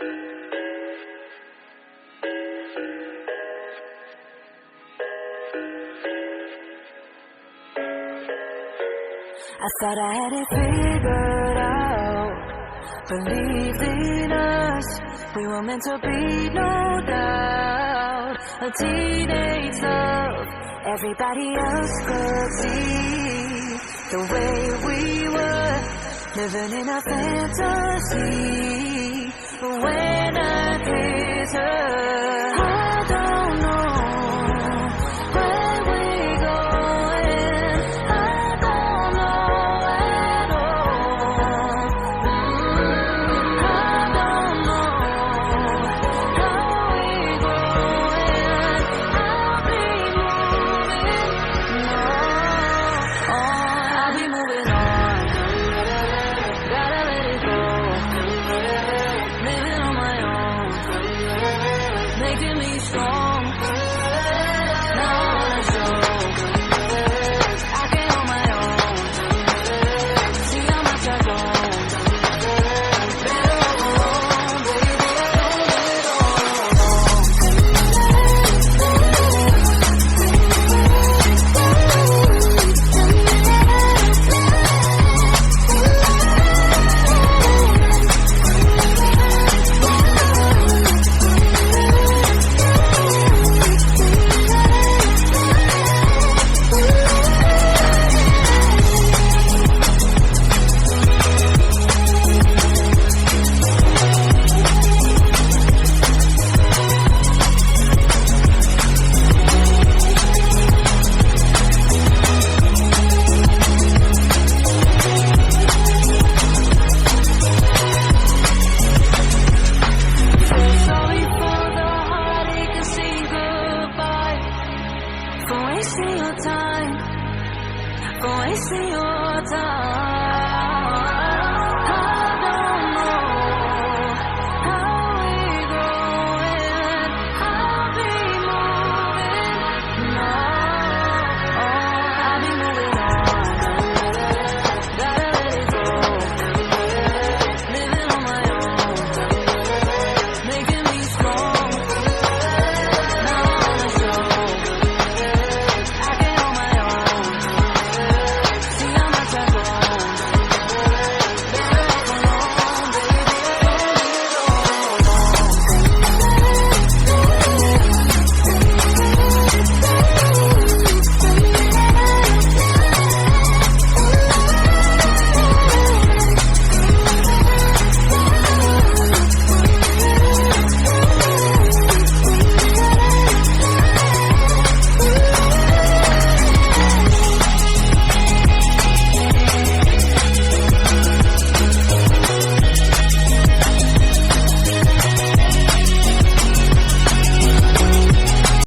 I thought I had it figured out, believed in us, we were meant to be, no doubt. A teenage love, everybody else could see the way we were, living in a fantasy. But when I kissed her,